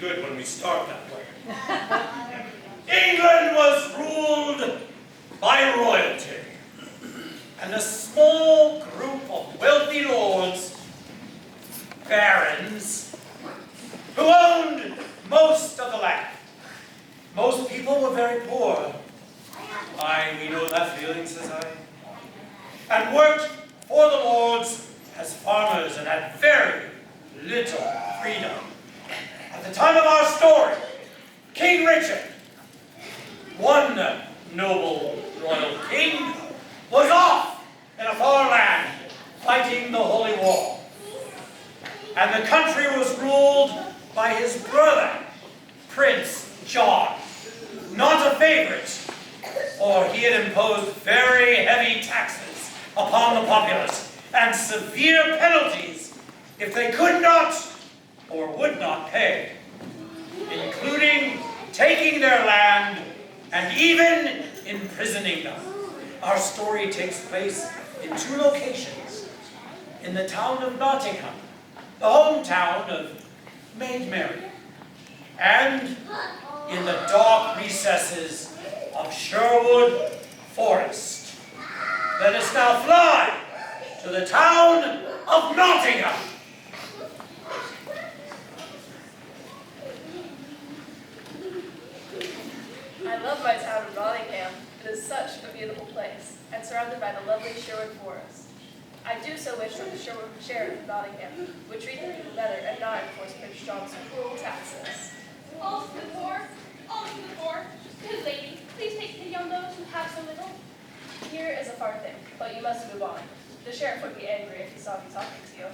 good when we start that way. England was ruled by royalty, and a small group of wealthy lords, barons, who owned most of the land. Most people were very poor. Aye, we know that feeling, says I. And worked for the lords as farmers and had very little freedom. At the time of our story, King Richard, one noble royal king, was off in a far land fighting the Holy War. And the country was ruled by his brother, Prince John, not a favorite, for he had imposed very heavy taxes upon the populace and severe penalties if they could not or would not pay, including taking their land and even imprisoning them. Our story takes place in two locations: in the town of Nottingham, the hometown of Maid Marian, and in the dark recesses of Sherwood Forest. Let us now fly to the town of Nottingham. I love my town of Nottingham. It is such a beautiful place, and surrounded by the lovely Sherwood Forest. I do so wish that the Sheriff of Nottingham would treat the people better and not enforce Prince John's cruel taxes. All to the poor, all to the poor. Good lady, please take pity on those who have so little. Here is a far thing, but you must move on. The sheriff would be angry if he saw me talking to you.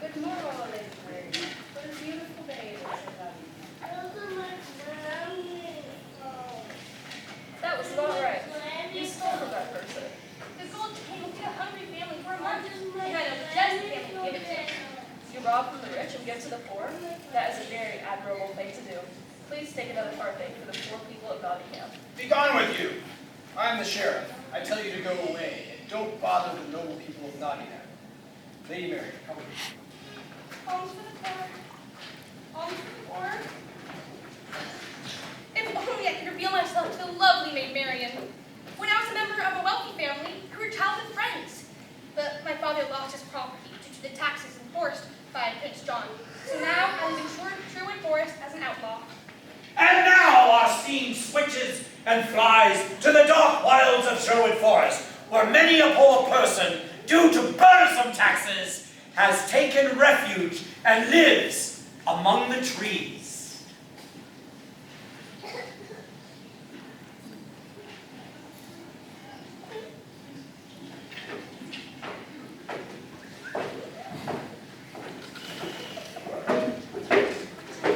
Good morning, Lady Mary. What a beautiful day it is in Nottingham. That was not right. You stole from that person. The gold came to a hungry family for a month. They had a just family to give it to. You rob from the rich and give to the poor? That is a very admirable thing to do. Please take another parfait for the poor people of Nottingham. Be gone with you! I'm the sheriff. I tell you to go away, and don't bother the noble people of Nottingham. Lady Mary, come with me. Alms for the poor. Alms for the poor. If only I could reveal myself to the lovely Maid Marian. When I was a member of a wealthy family, we were childhood friends. But my father lost his property due to the taxes enforced by Prince John. So now I live in Sherwood Forest as an outlaw. And now our scene switches and flies to the dark wilds of Sherwood Forest, where many a poor person, due to burdensome taxes, has taken refuge and lives among the trees.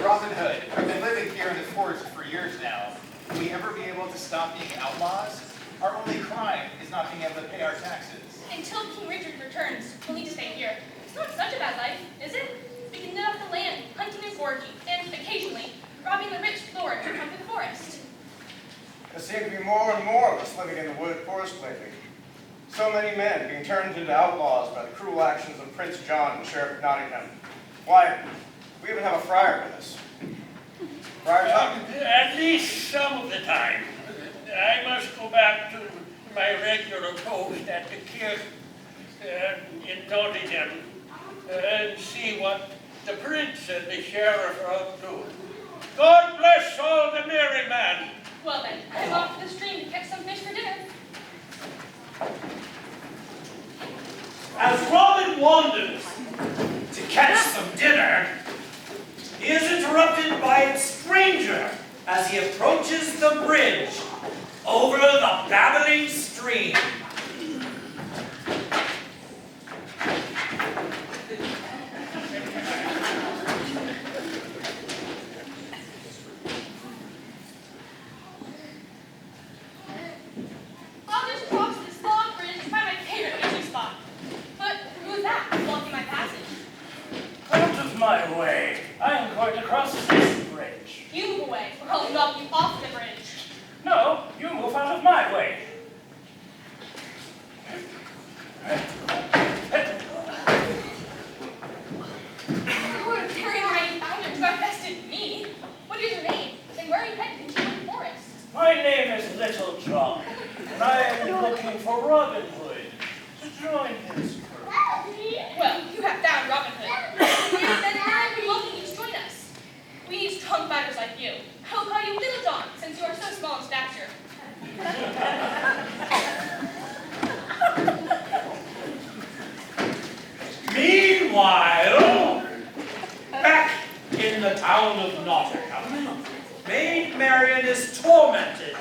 Robin Hood, I've been living here in the forest for years now. Will we ever be able to stop being outlaws? Our only crime is not being able to pay our taxes. Until King Richard returns, we'll need to stay here. It's not such a bad life, is it? We can live off the land, hunting and foraging, and occasionally robbing the rich lords who come to the forest. There seem to be more and more of us living in the wooded forest lately. So many men being turned into outlaws by the cruel actions of Prince John and Sheriff of Nottingham. Why, we even have a friar with us. Friar Tuck. At least some of the time. I must go back to my regular post at the kirk in Nottingham and see what the prince and the sheriff are up to. God bless all the merry men. Well then, I'm off to the stream to catch some fish for dinner. As Robin wanders to catch some dinner, he is interrupted by a stranger as he approaches the bridge over the babbling stream. I'll just cross this log bridge to find my favorite fishing spot. But who's that blocking my passage? Out of my way. I am going to cross this bridge. You move away, or I'll knock you off the bridge. No, you move out of my way. You're a very mighty fighter to have bested me. What is your name? And where are you headed into the forest? My name is Little John, and I am looking for Robin Hood to join his crew. Well, you have found Robin Hood. Then I welcome you to join us. We need strong fighters like you. I will call you Little John, since you are so small in stature. Meanwhile, back in the town of Nottingham, Maid Marian is tormented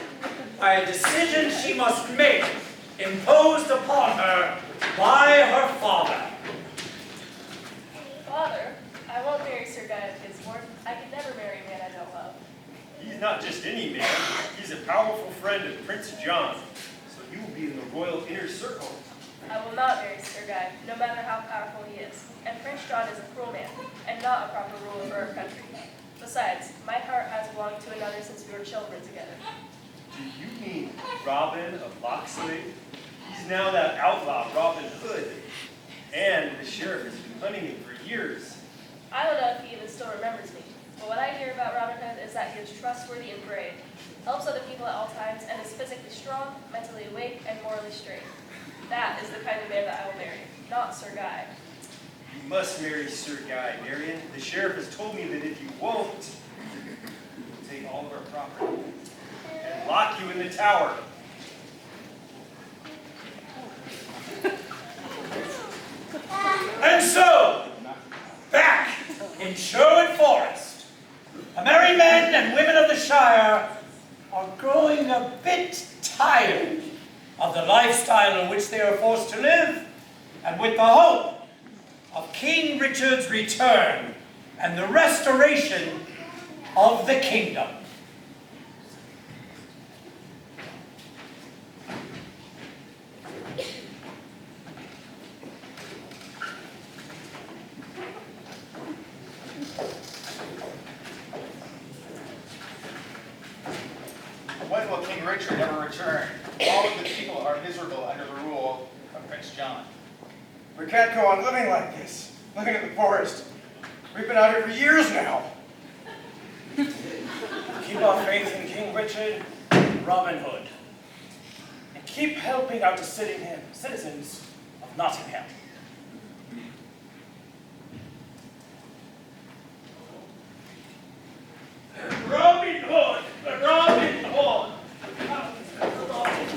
by a decision she must make, imposed upon her by her father. Father, I won't marry Sir Guy of Gisborne. I could never marry a man I don't love. He's not just any man, he's a powerful friend of Prince John, so you will be in the royal inner circle. I will not marry Sir Guy, no matter how powerful he is. And Prince John is a cruel man, and not a proper ruler for our country. Besides, my heart has belonged to another since we were children together. Do you mean Robin of Locksley? He's now that outlaw Robin Hood, and the sheriff has been hunting him for years. I don't know if he even still remembers me, but what I hear about Robin Hood is that he is trustworthy and brave, helps other people at all times, and is physically strong, mentally awake, and morally straight. That is the kind of man that I will marry, not Sir Guy. You must marry Sir Guy, Marian. The sheriff has told me that if you won't, he'll take all of our property and lock you in the tower. And so, back in Sherwood Forest, the merry men and women of the Shire are growing a bit tired of the lifestyle in which they are forced to live, and with the hope of King Richard's return and the restoration of the kingdom. When will King Richard ever return? All of the people are miserable under the rule of Prince John. We can't go on living like this, living in the forest. We've been out here for years now. Keep our faith in King Richard and Robin Hood. And keep helping out the citizens of Nottingham. Robin Hood! Robin Hood!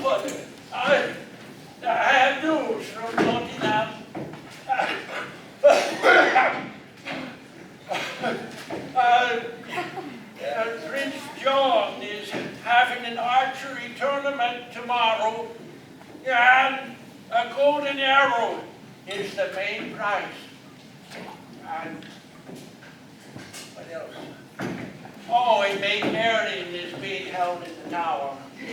Robin Hood! I have news from Nottingham. Prince John is having an archery tournament tomorrow, and a golden arrow is the main prize. And what else? Oh, a maid Marian is being held in the tower. She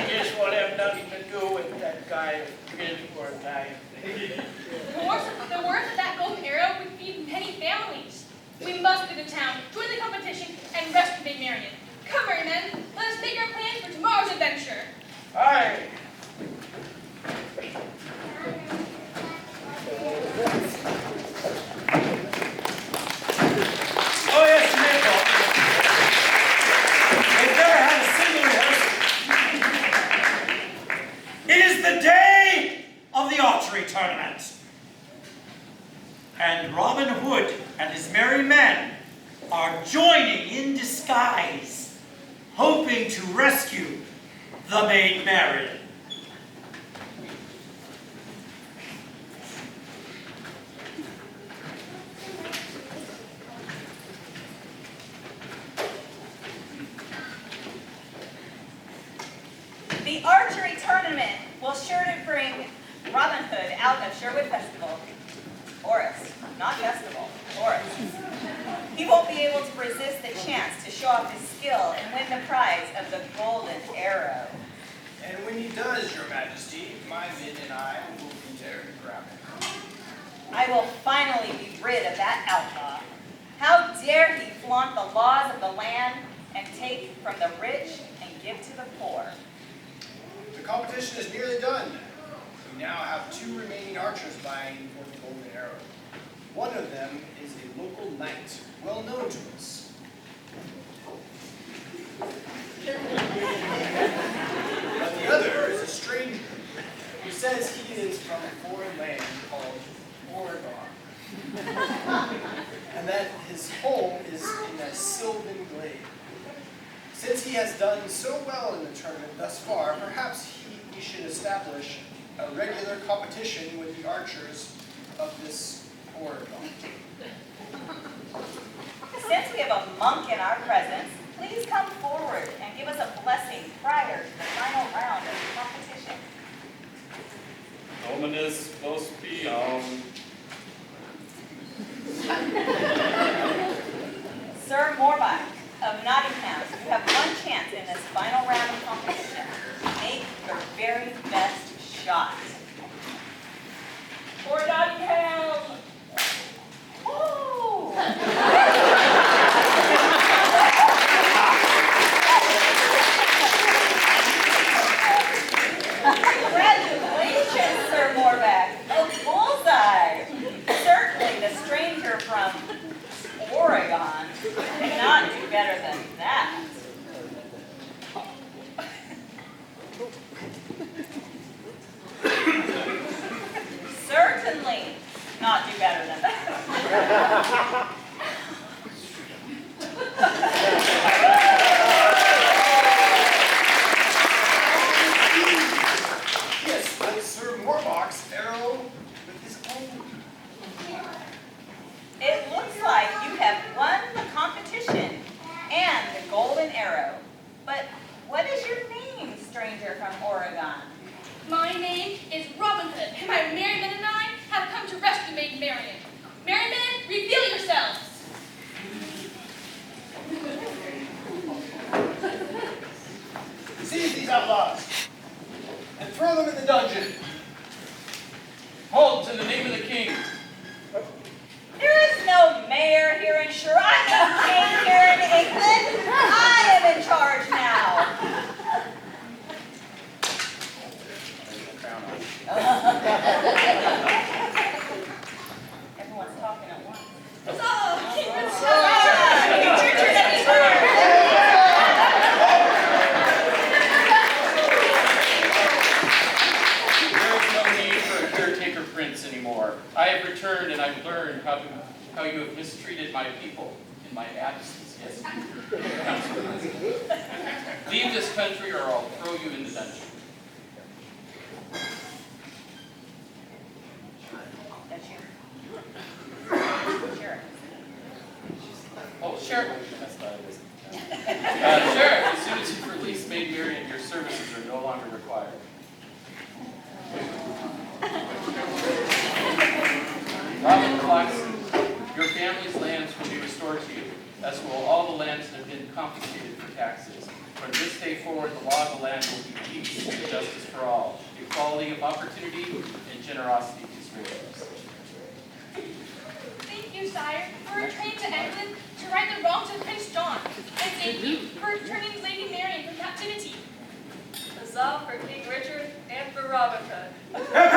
just will have nothing to do with that guy Gisborne guy. The words of that golden arrow would feed many families. We must go to town, join the competition, and rescue Maid Marian. Come, merry men, let us make our plans for tomorrow's adventure. Aye. Oh yes, Madrigal. They've never had a single rehearsal. It is the day of the archery tournament. And Robin Hood and his merry men are joining in disguise, hoping to rescue the Maid Marian. The archery tournament will sure to bring Robin Hood out of Sherwood Festival. Forest, not festival, forest. He won't be able to resist the chance to show off his skill and win the prize of the golden arrow. And when he does, Your Majesty, my men and I will be there to grab him. I will finally be rid of that outlaw. How dare he flaunt the laws of the land and take from the rich and give to the poor? The competition is nearly done. now have 2 remaining archers vying for the golden arrow. One of them is a local knight, well known to us. But the other is a stranger who says he is from a foreign land called Oregon, and that his home is in a sylvan glade. Since he has done so well in the tournament thus far, perhaps we should establish a regular competition with the archers of this Oregon. Since we have a monk in our presence, please come forward and give us a blessing prior to the final round of the competition. Dominus vos piam. Sir Morbach of Nottingham, you have one chance in this final round of competition. Make your very best shot. For Nottingham! Woo! Congratulations, Sir Morbach. A bullseye. Certainly the stranger from Oregon cannot do better than that. Certainly not do better than that. Yes, but Sir Morbach's arrow with his own. It looks like you have won the competition and the golden arrow. But what is your name, stranger from Oregon? My name is Robin Hood, and my merrymen and I have come to rescue Maid Marian. Merrymen, reveal yourselves! Seize these outlaws and throw them in the dungeon. Halt in the name of the king. There is no mayor here in Shire. I'm the king here in England. I am in charge now. Everyone's talking at once. Oh, King Richard! King Richard at his turn. There is no need for a caretaker prince anymore. I have returned and I've learned how you have mistreated my people in my absence. Yes, leave this country or I'll throw you in the dungeon. That's you. Sure. Oh, Sheriff. That's not it. Sheriff, as soon as you've released Maid Marian, your services are no longer required. Robin Claxton, your family's lands will be restored to you, as will all the lands that have been confiscated for taxes. From this day forward, the law of the land will be peace and justice for all, equality of opportunity, and generosity to strangers. Thank you, sire, for returning to England to right the wrongs of Prince John, and thank you for returning Lady Marian from captivity. Huzzah for King Richard and for Robin Hood. Have